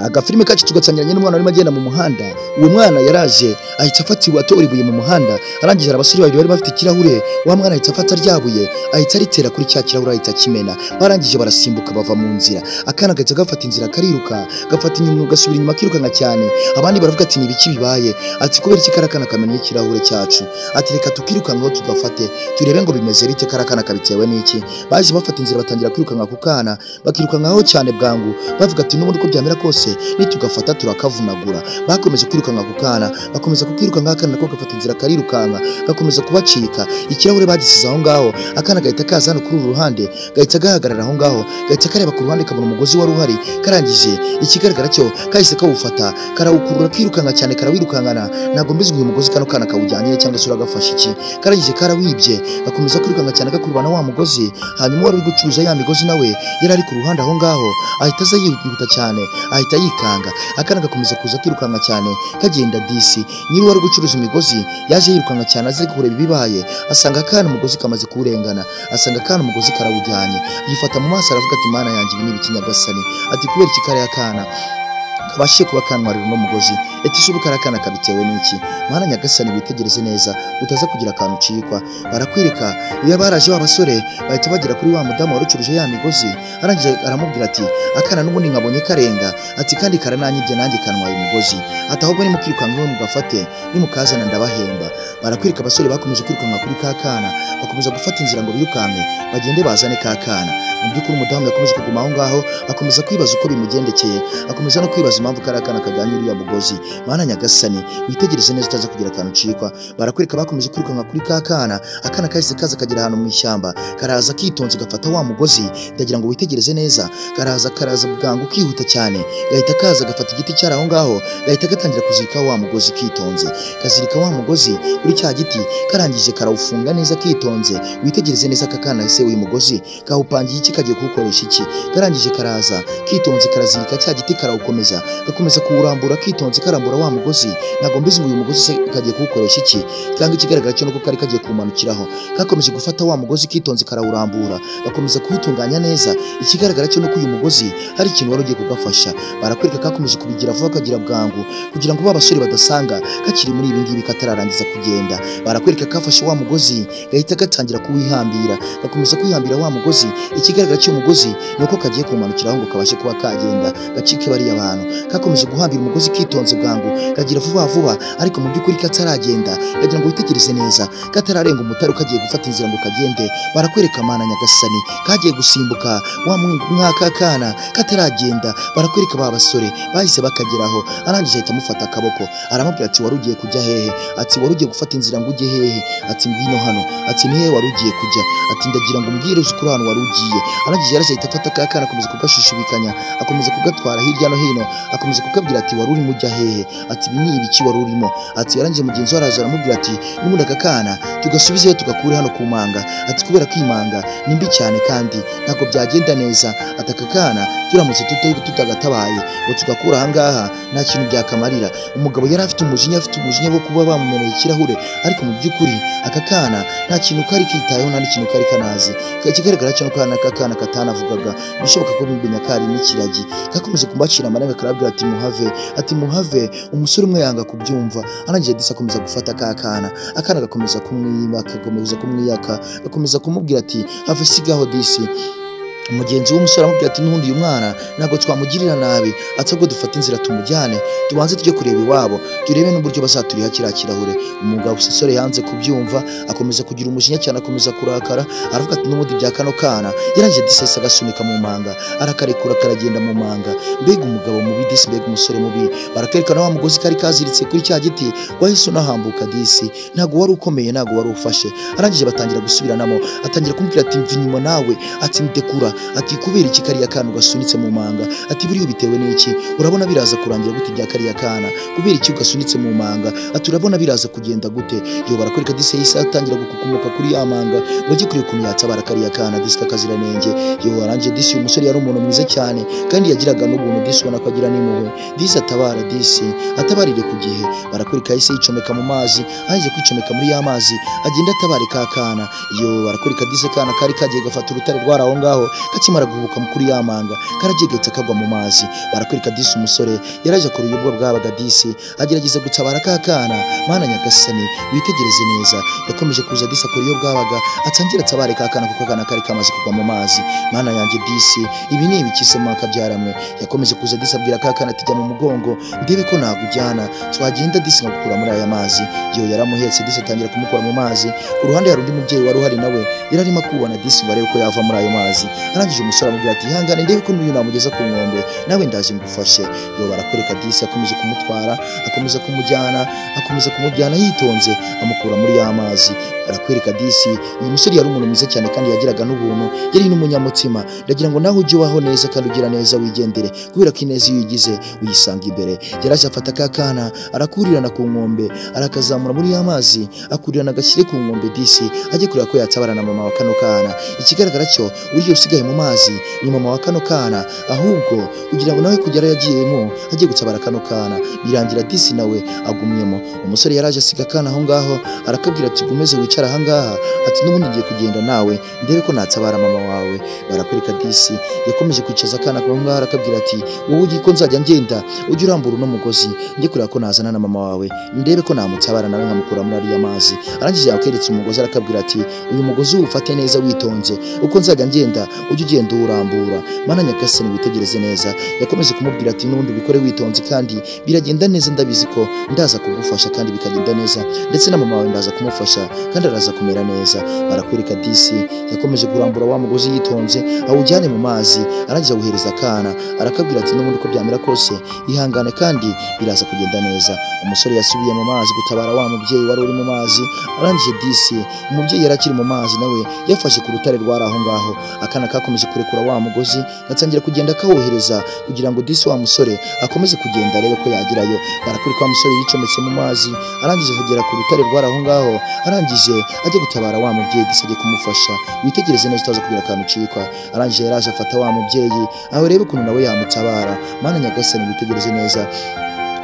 agafilime kacu tugatsangiranye n'umwana arimo agenda mu muhanda. Uwo mwana yaraje ahita afatiwe atora ibuye mu muhanda, arangije abasore babiri bari bafite ikirahure, wa mwana ahita afata ryabuye ahita aritera kuri cya kirahure ahita kimena, barangije barasimbuka bava mu nzira. Akana gahita gafata inzira kariruka, gafata inyuma gasubira inyuma kirukanka cyane. Abandi baravuga ati nibiki bibaye, ati kubera iki karakana kamenya ikirahure cyacu, ati reka tukirukankaho tugafate turebe ngo bimeze bite, karakana kabitewe n'iki. Baje bafata inzira batangira kwirukanka ku kana, bakirukankaho cyane bwangu, bavuga ati n'ubundi ko byamera kose nitugafata turakavunagura. Bakomeje kwirukanka ku kana, bakomeza kukirukanka, akana nako gafata inzira karirukanka, gakomeza kubacika. Ikirahure bagisize aho ngaho, akana gahita kaza hano kuri uru ruhande, gahita gahagarara aho ngaho, gahita kareba ku ruhande kabona umugozi wari uhari. Karangije ikigaragara cyo kahise kawufata, karawukurura kirukanka cyane, karawirukankana. Ntabwo mbizi uyu mugozi kano kana kawujyanye cyangwa se uragafasha iki. Karangije karawibye, bakomeza kwirukanka cyane gakurubana wa mugozi. Hanyuma wari gucuruza ya migozi nawe yari ari ku ruhande aho ngaho, ahita aza yihuta cyane, ahita yikanga. Akana gakomeza kuza kirukanka cyane kagenda disi. Nyiri wari gucuruza imigozi yaje yirukanka cyane aze kureba ibibaye, asanga akana umugozi kamaze kurengana, asanga akana umugozi karawujyanye. Yifata mu maso aravuga ati mana yanjye ibi ni ibikinyagasani, ati kubera iki kare akana kabashe kuba kanwarira no mugozi, eti shubu karakana kabitewe n'iki. Mana nyagasani witegereze neza utaza kugira akantu cikwa. Barakwereka iyo baraje w'abasore bahita bagera kuri wa mudamu warucuruje ya migozi, arangije aramubwira ati akana n'ubundi nkabonye karenga, ati kandi karananyibye nanjye kanwaye umugozi, ati ahubwo ni mukirukanka mugafate nimukazana ndabahemba. Barakwereka abasore bakomeje kwirukanka kuri kakana, bakomeza gufata inzira ngo birukanke bagende bazane kakana. Mu by'ukuri umudamu yakomeje kuguma aho ngaho, akomeza kwibaza uko bimugendekeye, akomeza no kwibaza impamvu karakana kajyanye uriya mugozi. Mana nyagasani witegereze neza utaza kugira akantu cikwa. Barakwereka bakomeje kwirukanka kuri kakana, akana kahise kaza kagera ahantu mu ishyamba, karaza kitonze gafata wa mugozi. Ndagira ngo witegereze neza, karaza bwangu kihuta cyane, gahita kaza gafata igiti cyari aho ngaho, gahita gatangira kuzirika wa mugozi kitonze. Kazirika wa mugozi kuri cya giti, karangije karawufunga neza kitonze. Witegereze neza kakana ese uyu mugozi kawupangiye iki, kagiye kuwukoresha iki. Karangije karaza kitonze karazirika cya giti, karawukomeza gakomeza kuwurambura kitonze, karambura wa mugozi. Ntabwo mbizi ngo uyu mugozi se kagiye kuwukoresha iki, cyangwa ikigaragara cyo nuko kari kagiye kumanukiraho. Kakomeje gufata wa mugozi kitonze karawurambura, gakomeza kuwutunganya neza. Ikigaragara cyo nuko uyu mugozi hari ikintu wari ugiye kugafasha. Barakwereka kakomeje kubigira vuba kagira bwangu, kugira ngo babasore badasanga kakiri muri ibi ngibi katararangiza kugenda. Barakwereka kafashe wa mugozi gahita gatangira kuwihambira, gakomeza kwihambira wa mugozi. Ikigaragara cyo mugozi nuko kagiye kumanukiraho ngo kabashe kuba kagenda gacike bari abantu. Kakomeje guhambira umugozi kitonze bwangu, kagira vuba vuba, ariko mu by'ukuri kataragenda. Ndagira ngo witegereze neza, katararenga umutaro kagiye gufata inzira ngo kagende. Barakwereka Mana nyagasani kagiye gusimbuka wa mwaka kana kataragenda. Barakwereka ba basore bahise bakageraho, arangije ahita amufata akaboko aramubwira ati wari ugiye kujya hehe, ati wari ugiye gufata inzira ngo ujye hehe, ati ngwino hano, ati ni hehe wari ugiye kujya, ati ndagira ngo umbwire uzi kuri hano wari ugiye. Arangije yarase ahita afata kakana akomeza kugashishibikanya, akomeza kugatwara hirya no hino, akomeza kukabwira ati wari urimo ujya hehe, ati ibi ni ibiki wari urimo. Ati yarangije mugenzi we araza aramubwira ati n'ubundi akakana tugasubizeyo tugakure hano ku manga, ati kubera kwimanga ni mbi cyane kandi ntabwo byagenda neza. Ati akakana turamutse tutagatabaye ngo tugakura aha ngaha nta kintu byakamarira. Umugabo yari afite umujinya wo kuba bamumeneye ikirahure, ariko mu by'ukuri akakana nta kintu kari kitayeho, nta n'ikintu kari kanazi. Ikigaragara cyo nuko akakana katanavugaga, bishoboka ko bimenya kari n'ikiragi. Kakomeje kumbacira amaranga karabwira ati muhave, ati muhave. Umusore umwe yanga kubyumva, arangije disa akomeza gufata akakana, akana gakomeza kumwiyaka, gakomeza kumubwira ati have sigaho disi. Umugenzi w'umusore aramubwira ati n'undi uyu mwana ntabwo twamugirira nabi, atsabwo dufata inzira tumujyane tubanze tujye kureba iwabo, turebe n'uburyo bazaturiha kiriya kirahure. Umugabo usore yanze kubyumva, akomeza kugira umujinya cyane, akomeza kurakara, aravuga ati n'ubundi bya kano kana. Yarangije disese agasunika mu manga, arakarekura karagenda mu manga. Mbega umugabo mubi disi, mbega umusore mubi. Barakerekana wa mugozi kari kaziritse kuri cya giti, wahise unahambuka disi, ntabwo wari ukomeye, ntabwo wari ufashe. Arangije batangira gusubiranamo, atangira kumubwira ati mva inyuma nawe, ati ndekura, ati kubera iki kariya kana ugasunitse mu manga, ati buriya bitewe n'iki, urabona biraza kurangira gute bya kariya kana, kubera iki ugasunitse mu manga, ati urabona biraza kugenda gute. Yo barakwereka disi yahise atangira gukukumuka kuri ya manga ngo ajye kureba ukuntu yatsabara kariya kana disi kakaziranenge. Yo arangije disi uyu musore yari umuntu mwiza cyane kandi yagiraga n'ubuntu disi, ubona ko agira n'impuhwe disi, atabara disi, atabarire ku gihe. Barakwereka yahise yicomeka mu mazi, ahise kwicomeka muri ya mazi agenda atabare ka kana. Yo barakwereka disi kana kari kagiye gafata urutare rwari aho ngaho, kakimara guhubuka mukuru yamanga karajegetse kagwa mu mazi. Barakwereka disi umusore yaraje ku ruyobwa bwabaga disi agerageza gutabara kakana. Mana nyagasani witegereze neza, yakomeje kuza disi ku ruyobwa bwabaga atangira tabare kakana kuko kana kari kamaze kugwa mu mazi. Mana yanjye disi, ibi ni ibikisema kabyaramwe. Yakomeje kuza disi abwira kakana ati jya mu mugongo ndebe ko nagujyana twagenda disi ngakura muri aya mazi. Yo yaramuhetse disi atangira kumukura mu mazi. Ku ruhande hari undi mubyeyi wari uhari nawe yararimo kubona disi barebe ko yava muri ayo mazi. Arangije umusore amubwira ati ihangane ndebe ko n'uyu namugeza ku nkombe nawe ndaje ngufashe. Yo barakwereka disi akomeje kumutwara, akomeza kumujyana yitonze amukura muri ya mazi. Barakwereka disi uyu musore yari umuntu mwiza cyane kandi yagiraga n'ubuntu, yari n'umunyamutima. Ndagira ngo nawe ujye waho neza kandi ugira neza wigendere, kubera ko ineza iyo uyigize uyisanga imbere. Yaraje afata kakana arakurirana ku nkombe arakazamura muri ya mazi, akurirana agashyire ku nkombe disi ajye kureba ko yatabara na mama wa kano kana. Ikigaragara cyo uriye usigaye mu mazi ni mama wa kano kana, ahubwo kugira ngo nawe kugera yagiyemo ajye gutabara kano kana. Birangira disi nawe agumyemo. Umusore yaraje asiga kana aho ngaho arakabwira ati gumeze wicara aha ngaha, ati n'ubundi ngiye kugenda nawe ndebe ko natabara mama wawe. Barakwereka disi yakomeje kwicaza kana aho ngaho arakabwira ati wowe ugiye ko nzajya ngenda ujye urambura uno mugozi njye kureba ko nazana na mama wawe ndebe ko namutabara nawe nkamukura muri ariya mazi. Arangije yakeretse umugozi arakabwira ati uyu mugozi uwufate neza witonze, uko nzajya ngenda ujye ugenda urambura. Mana nyagasani witegereze neza. Yakomeje kumubwira ati n'ubundi ubikore witonze kandi biragenda neza, ndabizi ko ndaza kugufasha kandi bikagenda neza, ndetse na mama wawe ndaza kumufasha kandi araza kumera neza. Barakwereka disi yakomeje kurambura wa mugozi yitonze awujyane mu mazi. Arangije awuhereza akana arakabwira ati n'ubundi ko byamera kose ihangane kandi biraza kugenda neza. Umusore yasubiye mu mazi gutabara wa mubyeyi wari uri mu mazi. Arangije disi umubyeyi yarakiri mu mazi nawe yafashe ku rutare rwari aho ngaho. Akana kakomeje kurekura wa mugozi gatangira kugenda kawohereza kugira ngo disi wa musore akomeze kugenda arebe ko yagerayo. Barakwereka wa musore yicometse mu mazi arangije kugera ku rutare rwari aho ngaho. Arangije ajye gutabara wa mubyeyi disi ajye kumufasha. Witegereze neza utaza kugira akantu ucikwa. Arangije yaraje afata wa mubyeyi aho rebe ukuntu nawe yamutabara. Mana nyagasani witegereze neza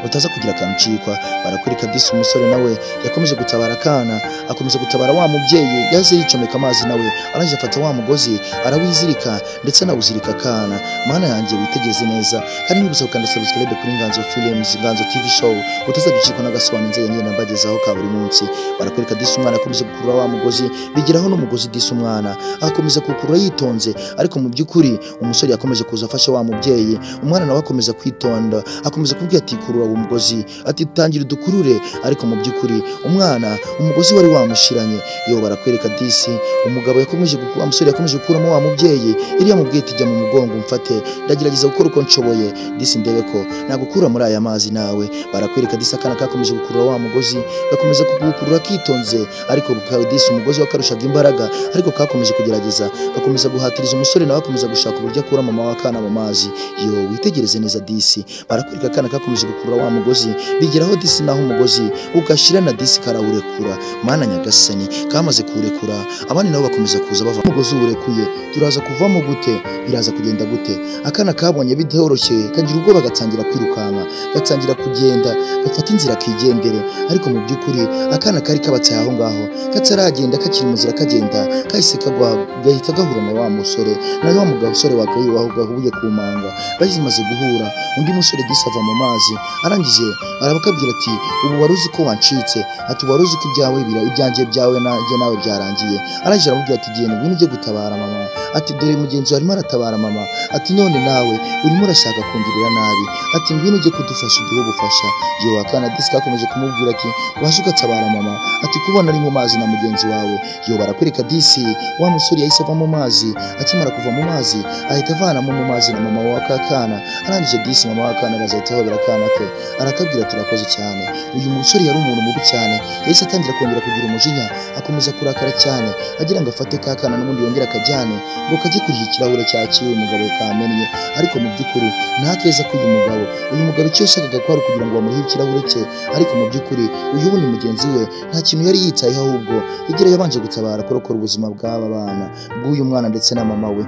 utaza kugira akantu ucikwa. Barakwereka disi umusore nawe yakomeje gutabara akana, akomeza gutabara wa mubyeyi yaze yicomeka amazi nawe. Arangije afata wa mugozi arawizirika ndetse anawuzirika akana. Mana yanjye witegereze neza kandi nibuze gukanda subscribe kuri Nganzo Films, Nganzo TV show utaza gucikwa n'agasobanuro njye nambagezaho ka buri munsi. Barakwereka disi umwana akomeje gukurura wa mugozi bigeraho n'umugozi disi umwana akomeza kukurura yitonze, ariko mu by'ukuri umusore yakomeje kuza afasha wa mubyeyi. Umwana nawe akomeza kwitonda akomeza kubwira ati kurura umugozi ati tangira dukurure, ariko mu by'ukuri umwana umugozi wari wamushiranye. Yo barakwereka disi umugabo yakomeje umusore yakomeje gukuramo wa mubyeyi iri yamubwiye ati jya mu mugongo mfate ndagerageza gukora uko nshoboye disi ndebe ko nagukura muri aya mazi nawe. Barakwereka disi akana kakomeje gukurura wa mugozi gakomeza kugukurura kitonze, ariko disi umugozi wakarushaga imbaraga, ariko kakomeje kugerageza gakomeza guhatiriza umusore nawe akomeza gushaka uburyo akura mama wa kana mu mazi. Yo witegereze neza disi. Barakwereka akana kakomeje gukurura wa mugozi bigeraho disi naho umugozi ugashira na disi karawurekura. Mana nyagasani kamaze kurekura abandi nabo bakomeza kuza bava umugozi urekuye. Turaza kuvamo gute? Biraza kugenda gute? Akana kabonye bidoroshye kagira ubwo bagatangira kwirukanka gatangira kugenda gafata inzira kigendere, ariko mu by'ukuri akana kari kabatse aho ngaho kataragenda kakiri muzira kagenda kahise kagwa gahita gahura na wa musore na wa musore wagaye waho gahuye ku manga. Bazimaze guhura undi musore disi ava mu mazi. Arangije arabakabwira ati ubu waruzi ko wancitse, ati waruzi ko ibyawe ibyanjye byawe nanjye nawe byarangiye. Arangije aramubwira ati genda ngwino ujye gutabara mama, ati dore mugenzi arimo aratabara mama, ati none nawe urimo urashaka kungirira nabi, ati ngwino ujye kudufasha uduhe ubufasha. Yo akana disi kakomeje kumubwira ati waje ugatabara mama, ati kubona ari mu mazi na mugenzi wawe. Yo barakwereka disi wa musore yahise ava mu mazi. Akimara kuva mu mazi ahita avanamo mu mazi na mama wa kakana. Arangije disi mama wa kana bazahita babira akana ke arakabwira turakoze cyane. Uyu musore yari umuntu mubi cyane, yahise atangira kongera kugira umujinya akomeza kurakara cyane agira ngo afate kakana n'ubundi yongera akajyane ngo kajye kuriha ikirahure cyaciwe umugabo kamennye. Ariko mu by'ukuri nta keza k'uyu mugabo icyo yashakaga ko ari kugira ngo bamuhe ikirahure cye, ariko mu by'ukuri uyu wundi mugenzi we nta kintu yari yitayeho, ahubwo yagera yabanje gutabara kurokora ubuzima bw'aba bana bw'uyu mwana ndetse na mama we.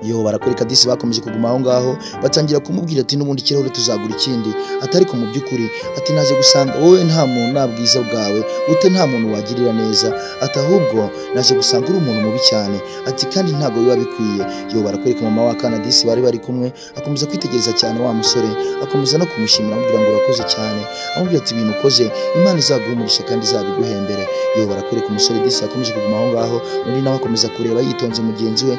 yo barakwereka disi bakomeje kuguma aho ngaho batangira kumubwira ati n'ubundi kirahure tuzagura ikindi atari ko mu by'ukuri ati naje gusanga wowe nta muntu nta bwiza bwawe ute nta muntu wagirira neza ati ahubwo naje gusanga uri umuntu mubi cyane ati kandi ntago biba bikwiye yo barakwereka mama wa kana disi bari kumwe akomeza kwitegereza cyane wa musore akomeza no kumushimira amubwira ngo urakoze cyane amubwira ati ibintu ukoze Imana izaguha umugisha kandi izabiguhembere yo barakwereka umusore disi akomeje kuguma aho ngaho undi nawe akomeza kureba yitonze mugenzi we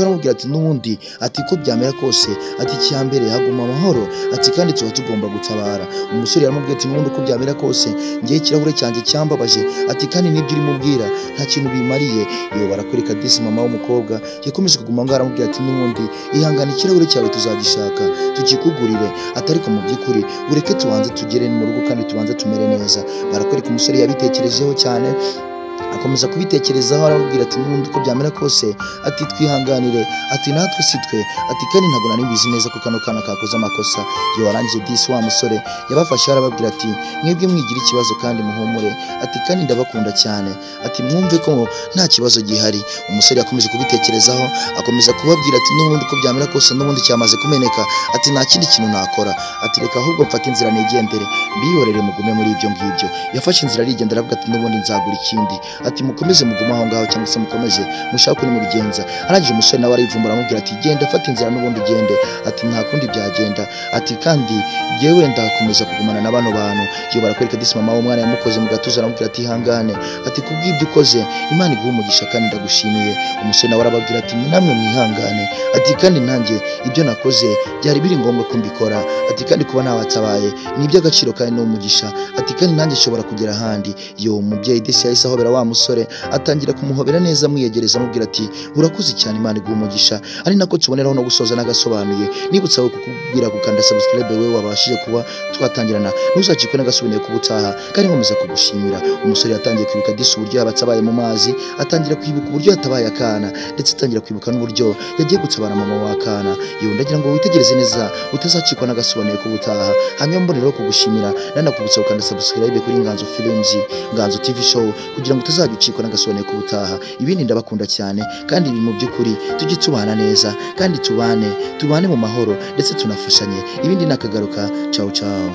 aramubwira ati n'ubundi ati ko byamera kose ati cyambere haguma amahoro ati kandi tuba tugomba gutabara umusore yaramubwiye ati n'ubundi uko byamera kose ngiye kirahure cyanjye cyambabaje ati kandi nibyo uri mubwira nta kintu bimariye yo barakwereka disi mama w'umukobwa yakomeje kuguma ngo aramubwira ati n'ubundi ihangana ikirahure cyawe tuzagishaka tukikugurire atari ko mu by'ukuri ureke tubanze tugere mu rugo kandi tubanze tumere neza barakwereka umusore yabitekerejeho cyane akomeza kubitekerezaho arababwira ati n'ubundi uko byamera kose ati twihanganire ati natwe sitwe ati kandi ntabwo nari mbizi neza ko kano kana kakoze amakosa yo warangije disi wa musore yabafashe arababwira ati mwebwe mwigira ikibazo kandi muhumure ati kandi ndabakunda cyane ati mwumve ko nta kibazo gihari umusore yakomeje kubitekerezaho akomeza kubabwira ati n'ubundi uko byamera kose n'ubundi cyamaze kumeneka ati nta kindi kintu nakora ati reka ahubwo mfate inzira nigendere mbihorere mugume muri ibyo ngibyo yafashe inzira arigendera avuga ati n'ubundi nzagura ikindi ati mukomeze muguma aho ngaho cyangwa se mukomeze mushaka ni mubigenza arangije umusore nawe arivumbura amubwira ati genda fata inzira n'ubundi ugende ati nta kundi byagenda ati kandi yewe ndakomeza kugumana na bano bantu yo barakwereka disi mama w'umwana yamukoze mu gatuza aramubwira ati hangane ati kubw'ibyo ukoze Imana iguha umugisha kandi ndagushimiye umusore nawe arababwira ati namwe mwihangane ati kandi nanjye ibyo nakoze byari biri ngombwa ko mbikora ati kandi kuba nabatabaye ni iby'agaciro kandi n'umugisha ati kandi nanjye nshobora kugera ahandi yo umubyeyi disi yahise ahobera wa musore atangira kumuhobera neza amwiyegereza amubwira ati urakoze cyane Imana iguha umugisha ari nako tuboneraho no gusoza n'agasobanuye nibutsa wo kukubwira gukanda subscribe wewe wabashije kuba twatangirana ntuzakikwe n'agasobanuye kubutaha kandi nkomeza kugushimira umusore yatangiye kwibuka disi uburyo yabatabaye mu mazi atangira kwibuka uburyo yatabaye akana ndetse atangira kwibuka n'uburyo yagiye gutabara mama wa kana yo ndagira ngo witegereze neza utazacikwa n'agasobanuye kubutaha hanyuma mboneraho kugushimira nanakubutsa gukanda subscribe kuri Nganzo Films Nganzo TV show kugira ngo utazajya ucikwa n'agasobanuye kubutaha ibindi ndabakunda cyane kandi ibi mu by'ukuri tujye tubana neza kandi tubane mu mahoro ndetse tunafashanye ibindi nakagaruka ciao ciao